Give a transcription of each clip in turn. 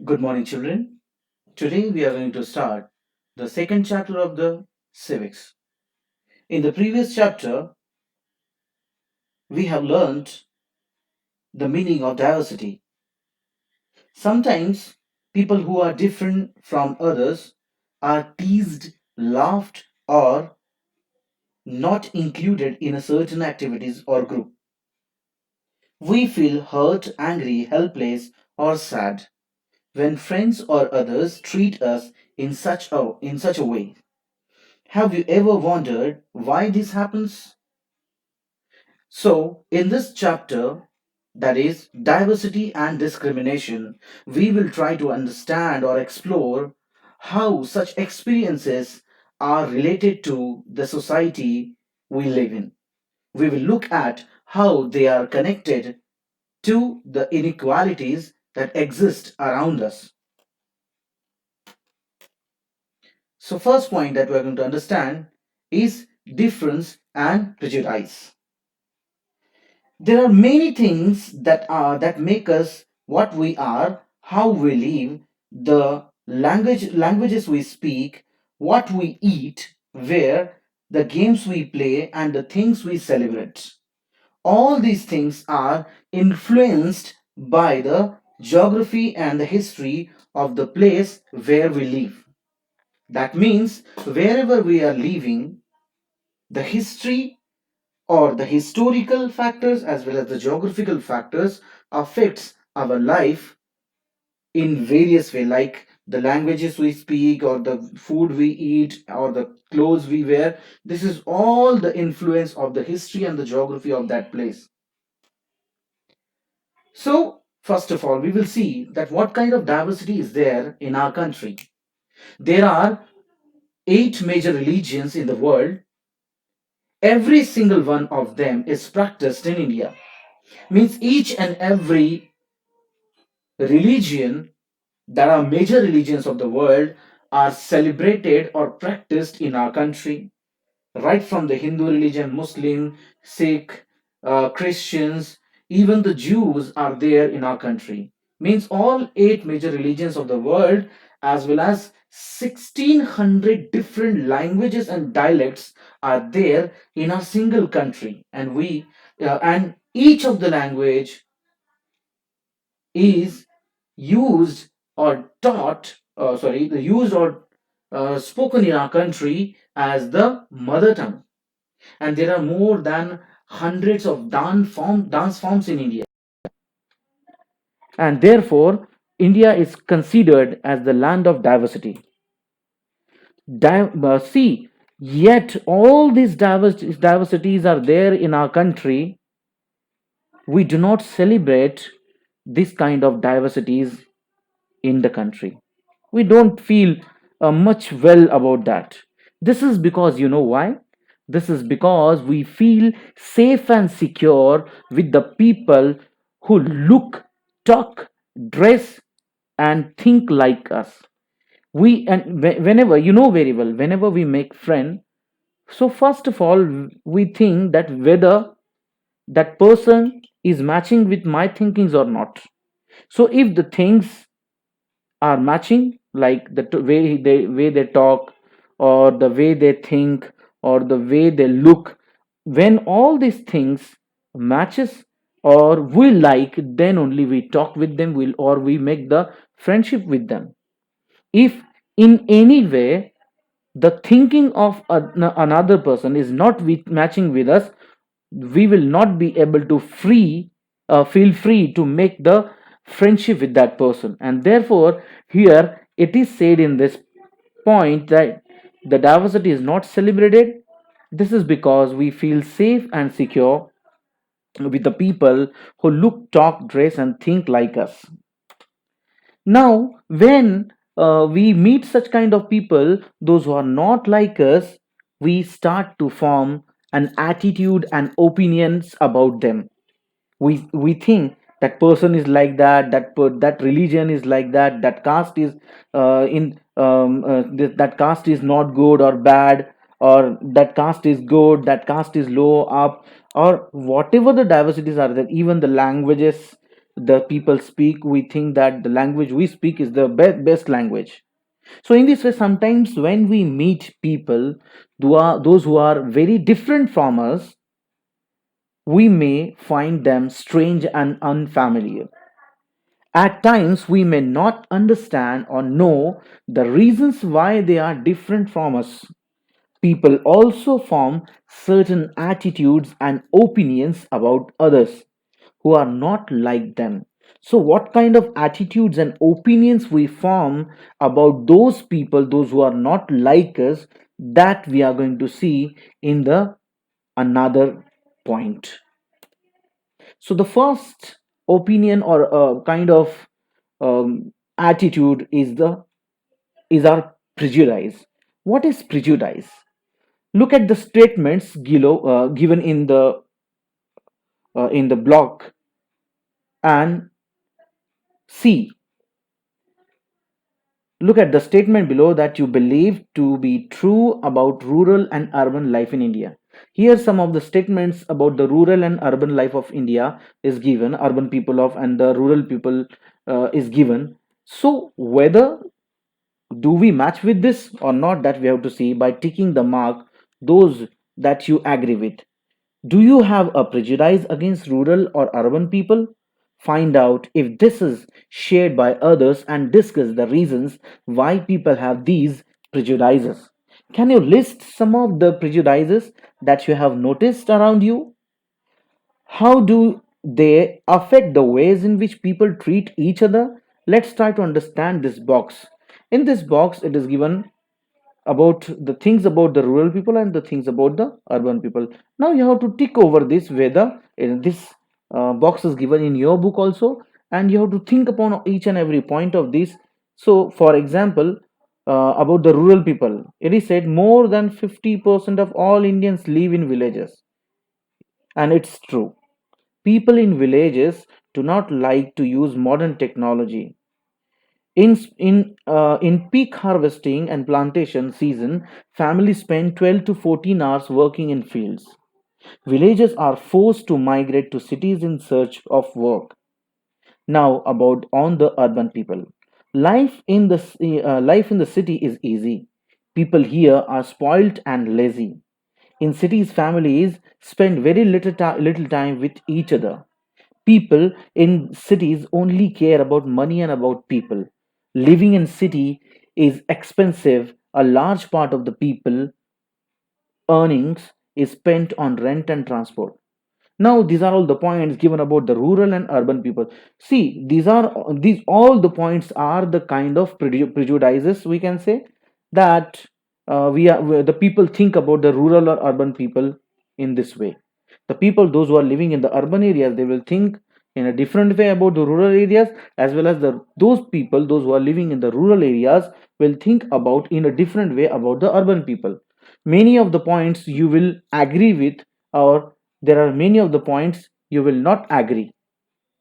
Good morning, children. Today we are going to start the second chapter of the Civics. In the previous chapter, we have learned the meaning of diversity. Sometimes people who are different from others are teased, laughed, or not included in a certain activities or group. We feel hurt, angry, helpless, or sad when friends or others treat us in such a way. Have you ever wondered why this happens? So, in this chapter, that is diversity and discrimination, we will try to understand or explore how such experiences are related to the society we live in. We will look at how they are connected to the inequalities that exist around us. So, first point that we are going to understand is difference and prejudice. There are many things that make us what we are, how we live, the languages we speak, what we eat, where, the games we play, and the things we celebrate. All these things are influenced by the geography and the history of the place where we live. That means wherever we are living, the history or the historical factors as well as the geographical factors affects our life in various way, like the languages we speak or the food we eat or the clothes we wear. This is all the influence of the history and the geography of that place. So first of all, we will see that what kind of diversity is there in our country. There are 8 major religions in the world. Every single one of them is practiced in India. Means each and every religion that are major religions of the world are celebrated or practiced in our country, right from the Hindu religion, Muslim, Sikh, Christians, even the Jews are there in our country. Means all 8 major religions of the world, as well as 1600 different languages and dialects are there in a single country, and and each of the language is used or taught, the used or spoken in our country as the mother tongue. And there are more than hundreds of dance forms in India. And therefore, India is considered as the land of diversity. See, yet all these diversities are there in our country. We do not celebrate this kind of diversities in the country. We don't feel much well about that. This is because, you know why? This is because we feel safe and secure with the people who look, talk, dress, and think like us. Whenever, you know very well, whenever we make friend, so first of all we think that whether that person is matching with my thinkings or not. So if the things are matching, like the way they talk, or the way they think, or the way they look, when all these things matches or we like, then only we talk with them, will or we make the friendship with them. If in any way the thinking of another person is not matching with us, we will not be able to feel free to make the friendship with that person. And therefore here it is said in this point that the diversity is not celebrated. This is because we feel safe and secure with the people who look, talk, dress, and think like us. Now, when we meet such kind of people, those who are not like us, we start to form an attitude and opinions about them. We think that person is like that, that religion is like that, that caste is that caste is not good or bad, or that caste is good, that caste is low up, or whatever the diversities are there, even the languages, the people speak, we think that the language we speak is the best language. So in this way, sometimes when we meet people, those who are very different from us, we may find them strange and unfamiliar. At times, we may not understand or know the reasons why they are different from us. People also form certain attitudes and opinions about others who are not like them. So, what kind of attitudes and opinions we form about those people, those who are not like us, that we are going to see in the another point. So, the first opinion or kind of attitude is our prejudice. What is prejudice? Look at the statements given in the block and see. Look at the statement below that you believe to be true about rural and urban life in India. Here, some of the statements about the rural and urban life of India is given. Urban people of and the rural people is given. So, whether do we match with this or not, that we have to see by ticking the mark those that you agree with. Do you have a prejudice against rural or urban people? Find out if this is shared by others and discuss the reasons why people have these prejudices. Can you list some of the prejudices that you have noticed around you? How do they affect the ways in which people treat each other? Let's try to understand this box. In this box, it is given about the things about the rural people and the things about the urban people. Now you have to tick over this whether this box is given in your book also, and you have to think upon each and every point of this. So for example, about the rural people, it is said more than 50% of all Indians live in villages, and it's true. People in villages do not like to use modern technology. In peak harvesting and plantation season, families spend 12 to 14 hours working in fields. Villagers are forced to migrate to cities in search of work. Now about on the urban people. Life in the city is easy. People here are spoilt and lazy. In cities, families spend very little time with each other. People in cities only care about money and about people. Living in city is expensive. A large part of the people earnings is spent on rent and transport. Now these are all the points given about the rural and urban people. See, these all the points are the kind of prejudices we can say that the people think about the rural or urban people in this way. The people, those who are living in the urban areas, they will think in a different way about the rural areas, as well as the those people, those who are living in the rural areas, will think about in a different way about the urban people. Many of the points you will agree with, or there are many of the points you will not agree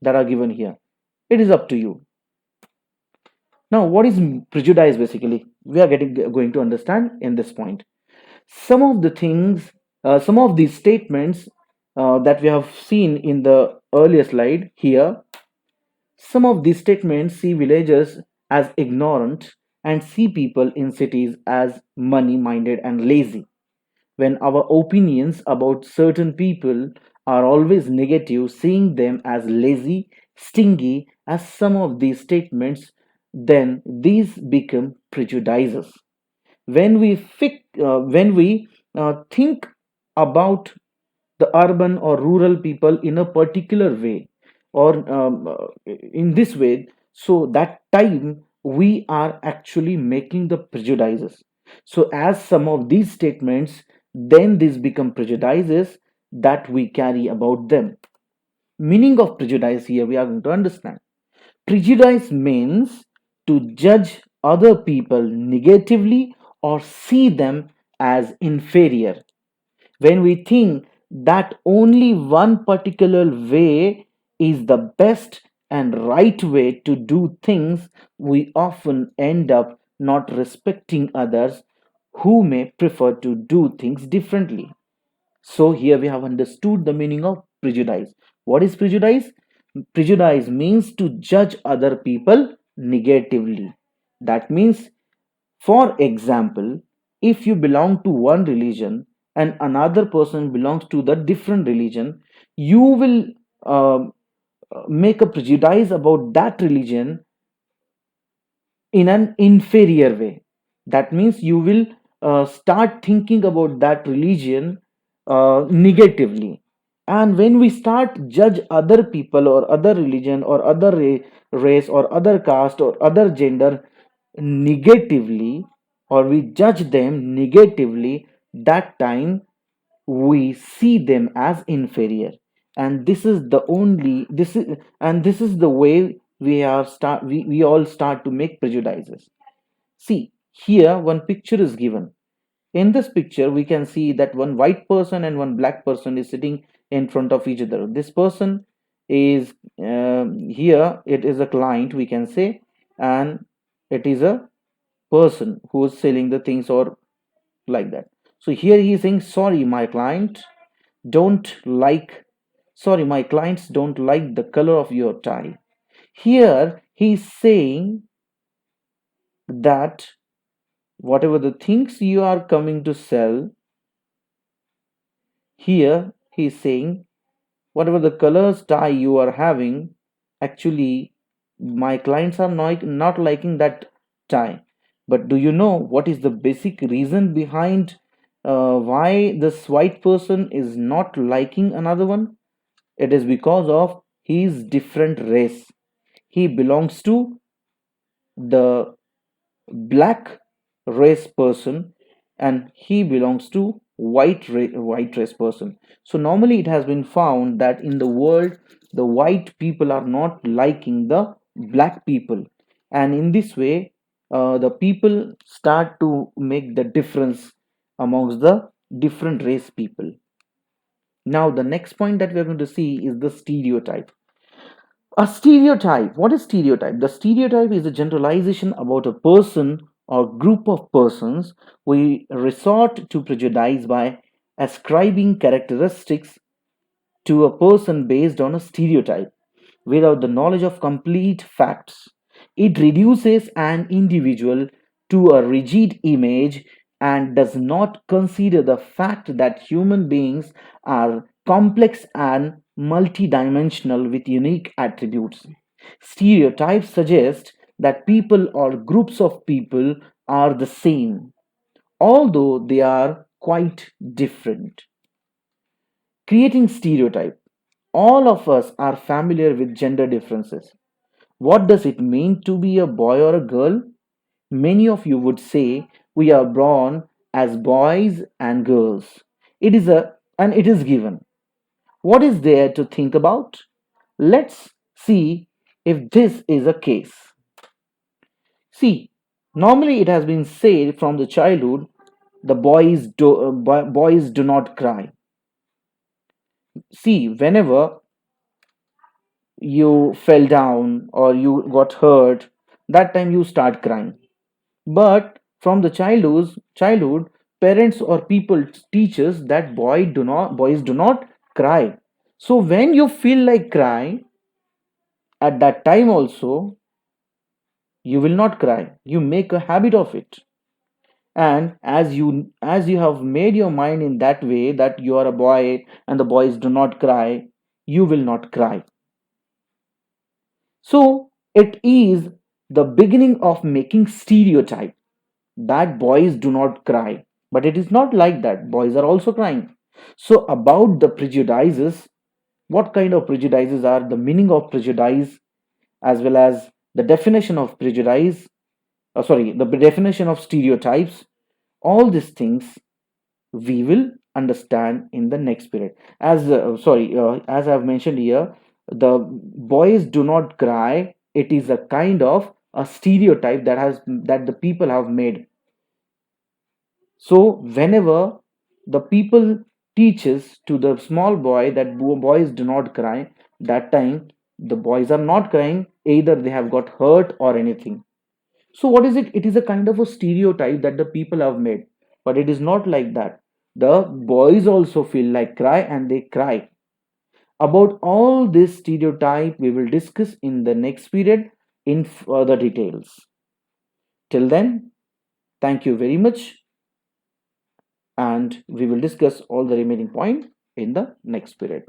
that are given here. It is up to you. Now, what is prejudice basically? We are going to understand in this point. Some of the things, some of these statements that we have seen in the earlier slide here, some of these statements see villagers as ignorant and see people in cities as money minded and lazy. When our opinions about certain people are always negative, seeing them as lazy, stingy, as some of these statements, then these become prejudices. When we think about the urban or rural people in a particular way, or in this way, so that time we are actually making the prejudices. So as some of these statements, then these become prejudices that we carry about them. Meaning of prejudice here we are going to understand. Prejudice means to judge other people negatively or see them as inferior. When we think that only one particular way is the best and right way to do things, we often end up not respecting others who may prefer to do things differently. So, here we have understood the meaning of prejudice. What is prejudice? Prejudice means to judge other people negatively. That means, for example, if you belong to one religion and another person belongs to the different religion, you will um, make a prejudice about that religion in an inferior way. That means you will start thinking about that religion negatively. And when we start judge other people or other religion or other race or other caste or other gender negatively, or we judge them negatively, that time we see them as inferior. And this is the only this is and this is the way we all start to make prejudices. See, here one picture is given. In this picture we can see that one white person and one black person is sitting in front of each other. This person is here, it is a client, we can say, and it is a person who is selling the things, or like that. So here he is saying, don't like sorry, my clients don't like the color of your tie. Here he's saying that whatever the things you are coming to sell, here he's saying whatever the colors tie you are having, actually my clients are not liking that tie. But do you know what is the basic reason behind why this white person is not liking another one? It is because of his different race. He belongs to the black race person, and he belongs to white race person. So normally it has been found that in the world the white people are not liking the black people, and in this way the people start to make the difference amongst the different race people. Now the next point that we're going to see is the stereotype. A stereotype. What is stereotype? The stereotype is a generalization about a person or group of persons. We resort to prejudice by ascribing characteristics to a person based on a stereotype without the knowledge of complete facts. It reduces an individual to a rigid image and does not consider the fact that human beings are complex and multidimensional with unique attributes. Stereotypes suggest that people or groups of people are the same, although they are quite different. Creating stereotype. All of us are familiar with gender differences. What does it mean to be a boy or a girl? Many of you would say we are born as boys and girls. It is given. What is there to think about? Let's see if this is a case. See, normally it has been said from the childhood the boys do not cry. See, whenever you fell down or you got hurt, that time you start crying. But from the childhood, parents or people teach us that boys do not cry. So when you feel like crying, at that time also you will not cry. You make a habit of it. And as you have made your mind in that way that you are a boy and the boys do not cry, you will not cry. So it is the beginning of making stereotype that boys do not cry. But it is not like that. Boys are also crying. So about the prejudices, what kind of prejudices are, the meaning of prejudice, as well as the definition of prejudice, the definition of stereotypes, all these things we will understand in the next period. As I've mentioned here, the boys do not cry, it is a kind of a stereotype that the people have made. So whenever the people teaches to the small boy that boys do not cry, that time the boys are not crying, either they have got hurt or anything. So what is it? It is a kind of a stereotype that the people have made, but it is not like that. The boys also feel like cry and they cry. About all this stereotype, we will discuss in the next period in further details. Till then, thank you very much, and we will discuss all the remaining point in the next period.